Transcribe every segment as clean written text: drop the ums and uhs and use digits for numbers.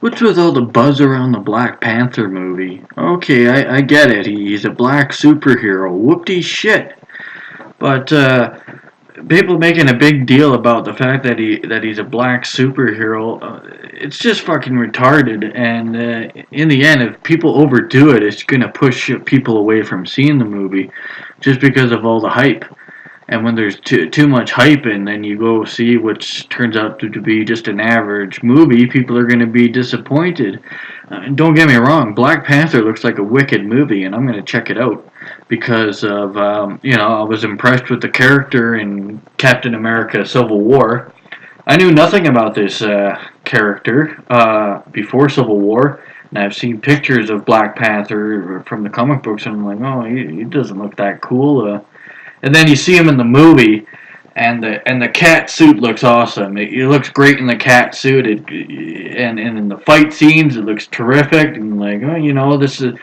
What's with all the buzz around the Black Panther movie? Okay, I get it. He's a black superhero. Whoop-de shit. But people making a big deal about the fact that he's a black superhero. It's just fucking retarded. And in the end, if people overdo it, it's gonna push people away from seeing the movie, just because of all the hype. And when there's too much hype and then you go see which turns out to be just an average movie, people are going to be disappointed. And don't get me wrong, Black Panther looks like a wicked movie, and I'm going to check it out because of I was impressed with the character in Captain America: Civil War. I knew nothing about this character before Civil War. And I've seen pictures of Black Panther from the comic books, and I'm like, oh, he doesn't look that cool. And then you see him in the movie, and the cat suit looks awesome. It looks great in the cat suit, and in the fight scenes, it looks terrific. And like, this is,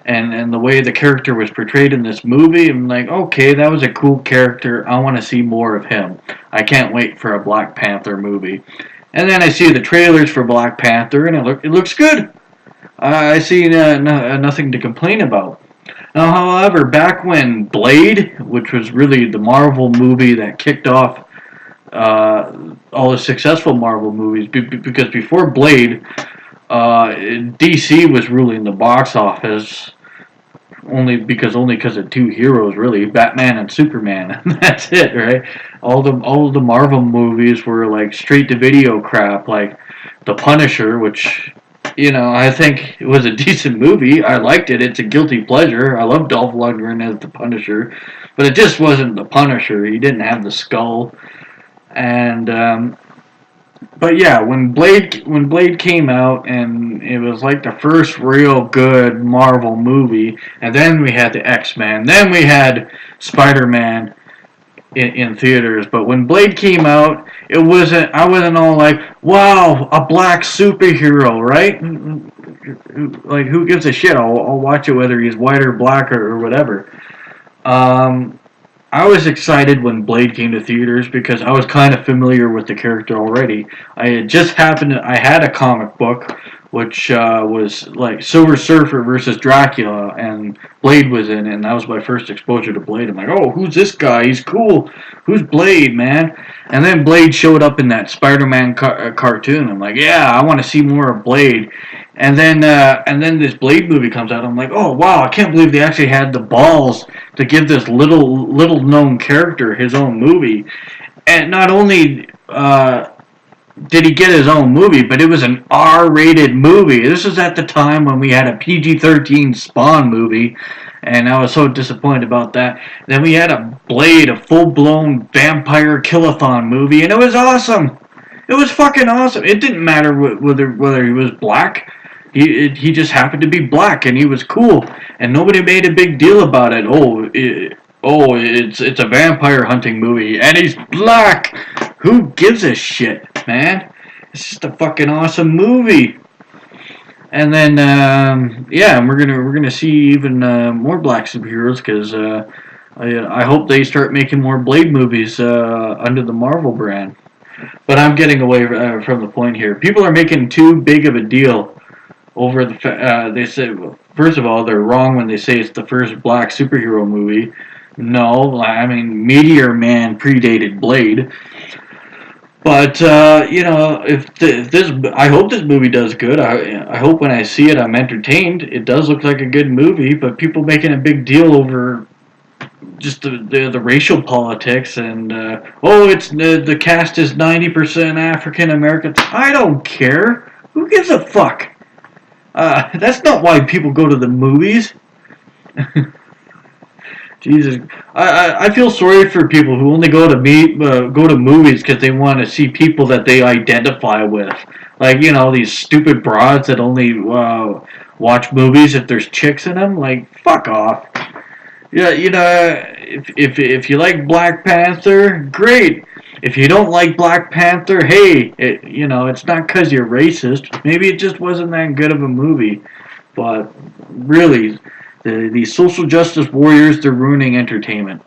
and the way the character was portrayed in this movie, I'm like, okay, that was a cool character. I want to see more of him. I can't wait for a Black Panther movie. And then I see the trailers for Black Panther, and it looks good. I see nothing to complain about. Now, however, back when Blade, which was really the Marvel movie that kicked off all the successful Marvel movies, because before Blade, DC was ruling the box office only because of two heroes, really, Batman and Superman. That's it, right? All the Marvel movies were like straight to video crap, like The Punisher, which, I think it was a decent movie. I liked it. It's a guilty pleasure. I love Dolph Lundgren as the Punisher, but it just wasn't the Punisher. He didn't have the skull. And but yeah, when Blade came out, and it was like the first real good Marvel movie, and then we had the X-Men, then we had Spider-Man in theaters. But when Blade came out, I wasn't all like, wow, a black superhero, right? Like, who gives a shit? I'll watch it whether he's white or black or whatever. I was excited when Blade came to theaters because I was kind of familiar with the character already. I had a comic book which was like Silver Surfer versus Dracula, and Blade was in it, and that was my first exposure to Blade. I'm like, oh, who's this guy? He's cool. Who's Blade, man? And then Blade showed up in that Spider-Man cartoon. I'm like, yeah, I want to see more of Blade. And then this Blade movie comes out. I'm like, oh wow, I can't believe they actually had the balls to give this little known character his own movie. And not only did he get his own movie, but it was an R-rated movie. This was at the time when we had a PG-13 Spawn movie, and I was so disappointed about that. Then we had a Blade, a full-blown vampire killathon movie, and it was awesome. It was fucking awesome. It didn't matter whether he was black. He just happened to be black, and he was cool, and nobody made a big deal about it. It's a vampire hunting movie, and he's black. Who gives a shit, man? It's just a fucking awesome movie. And then we're gonna see even more black superheroes because I hope they start making more Blade movies under the Marvel brand. But I'm getting away from the point here. People are making too big of a deal over they say, well, first of all, they're wrong when they say it's the first black superhero movie. No, I mean, Meteor Man predated Blade. But I hope this movie does good. I hope when I see it, I'm entertained. It does look like a good movie, but people making a big deal over just the racial politics and it's the cast is 90% African American. I don't care. Who gives a fuck? That's not why people go to the movies. Jesus, I feel sorry for people who only go to movies because they want to see people that they identify with, like these stupid broads that only watch movies if there's chicks in them. Like, fuck off. Yeah, if you like Black Panther, great. If you don't like Black Panther, hey, it's not because you're racist. Maybe it just wasn't that good of a movie. But really, these social justice warriors, they're ruining entertainment.